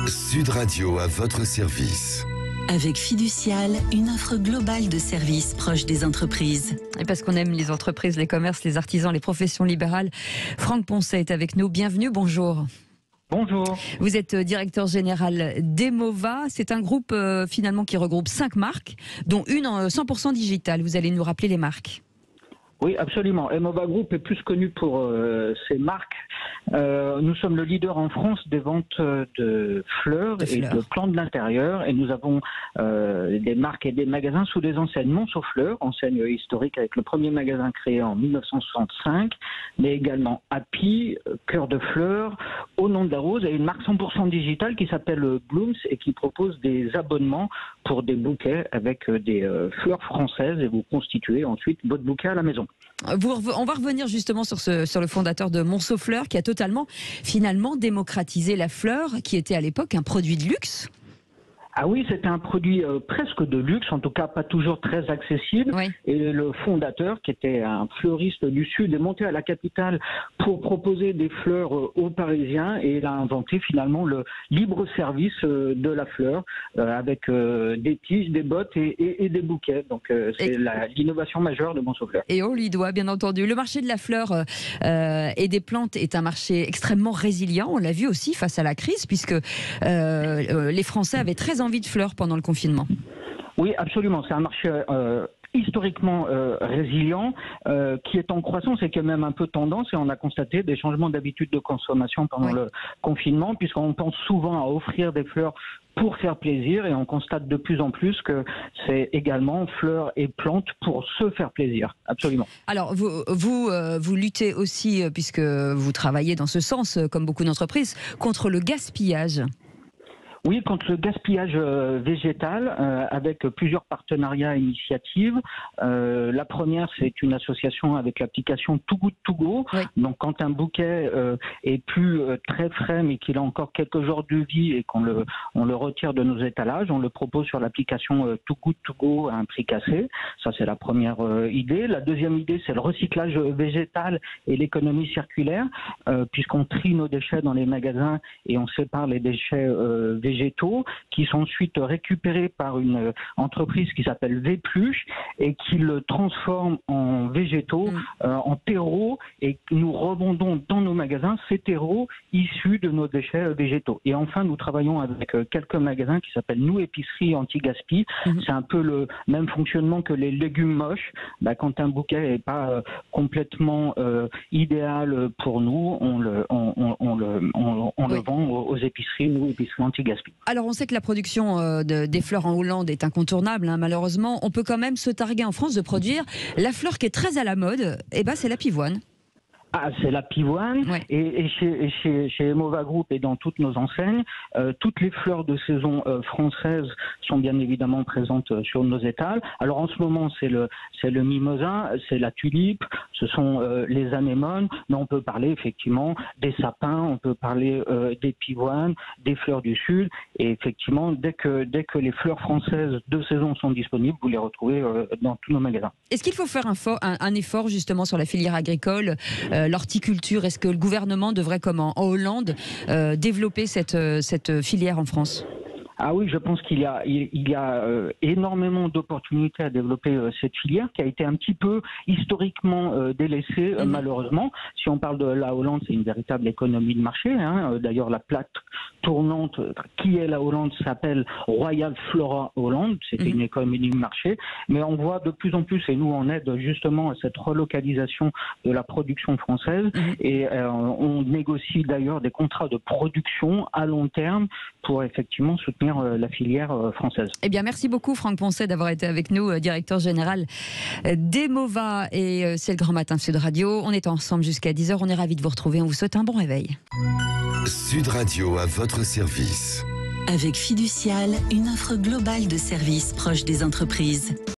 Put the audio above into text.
Sud Radio à votre service. Avec Fiducial, une offre globale de services proches des entreprises. Et parce qu'on aime les entreprises, les commerces, les artisans, les professions libérales, Franck Poncet est avec nous. Bienvenue, bonjour. Bonjour. Vous êtes directeur général d'Emova. C'est un groupe finalement qui regroupe 5 marques, dont une en 100% digitale. Vous allez nous rappeler les marques. Oui, absolument. Emova Group est plus connu pour ses marques. Nous sommes le leader en France des ventes de fleurs et de plantes de l'intérieur. Et nous avons des marques et des magasins sous des enseignes Monceau-Fleurs, enseigne historique avec le premier magasin créé en 1965, mais également Happy, Cœur de Fleurs, Au nom de la rose, et une marque 100% digitale qui s'appelle Blooms et qui propose des abonnements pour des bouquets avec des fleurs françaises, et vous constituez ensuite votre bouquet à la maison. On va revenir justement sur le fondateur de Monceau-Fleurs qui a totalement finalement démocratisé la fleur qui était à l'époque un produit de luxe. Ah oui, c'était un produit presque de luxe, en tout cas pas toujours très accessible. Oui. Et le fondateur, qui était un fleuriste du Sud, est monté à la capitale pour proposer des fleurs aux Parisiens, et il a inventé finalement le libre service de la fleur avec des tiges, des bottes et des bouquets. Donc c'est l'innovation majeure de Monceau-Fleurs. Et on lui doit, bien entendu. Le marché de la fleur et des plantes est un marché extrêmement résilient. On l'a vu aussi face à la crise, puisque les Français avaient très envie de fleurs pendant le confinement. Oui, absolument. C'est un marché historiquement résilient, qui est en croissance et qui a même un peu tendance, et on a constaté des changements d'habitude de consommation pendant le confinement, puisqu'on pense souvent à offrir des fleurs pour faire plaisir, et on constate de plus en plus que c'est également fleurs et plantes pour se faire plaisir. Absolument. Alors, vous luttez aussi, puisque vous travaillez dans ce sens, comme beaucoup d'entreprises, contre le gaspillage. Oui, contre le gaspillage végétal, avec plusieurs partenariats et initiatives. La première, c'est une association avec l'application Too Good To Go. Oui. Donc, quand un bouquet est plus très frais, mais qu'il a encore quelques jours de vie et qu'on le retire de nos étalages, on le propose sur l'application Too Good To Go à un prix cassé. Ça, c'est la première idée. La deuxième idée, c'est le recyclage végétal et l'économie circulaire, puisqu'on trie nos déchets dans les magasins et on sépare les déchets végétaux qui sont ensuite récupérés par une entreprise qui s'appelle Vépluche et qui le transforme en végétaux, en terreaux, et nous revendons dans nos magasins ces terreaux issus de nos déchets végétaux. Et enfin, nous travaillons avec quelques magasins qui s'appellent Nous Épicerie Anti-Gaspi. C'est un peu le même fonctionnement que les légumes moches. Quand un bouquet n'est pas complètement idéal pour nous, on le vend aux épiceries, Nous Épicerie Anti-Gaspi. Alors, on sait que la production des fleurs en Hollande est incontournable, malheureusement. On peut quand même se targuer en France de produire la fleur qui est très à la mode, c'est la pivoine. Ah, c'est la pivoine, ouais. Et chez Emova Group et dans toutes nos enseignes, toutes les fleurs de saison françaises sont bien évidemment présentes sur nos étals. Alors en ce moment, c'est le mimosin, c'est la tulipe, ce sont les anémones, mais on peut parler effectivement des sapins, on peut parler des pivoines, des fleurs du Sud, et effectivement, dès que les fleurs françaises de saison sont disponibles, vous les retrouvez dans tous nos magasins. Est-ce qu'il faut faire un effort justement sur la filière agricole, l'horticulture? Est-ce que le gouvernement devrait, comme en Hollande, développer cette filière en France? Ah oui, je pense qu'il y a énormément d'opportunités à développer cette filière qui a été un petit peu historiquement délaissée, malheureusement. Si on parle de la Hollande, c'est une véritable économie de marché. D'ailleurs, la plaque tournante qui est la Hollande s'appelle Royal Flora Hollande. C'était une économie de marché. Mais on voit de plus en plus, et nous on aide justement à cette relocalisation de la production française. Et on négocie d'ailleurs des contrats de production à long terme pour effectivement soutenir la filière française. Eh bien, merci beaucoup Franck Poncet d'avoir été avec nous, directeur général d'Emova, et c'est le Grand Matin de Sud Radio. On est ensemble jusqu'à 10h, on est ravis de vous retrouver, on vous souhaite un bon réveil. Sud Radio à votre service. Avec Fiducial, une offre globale de services proches des entreprises.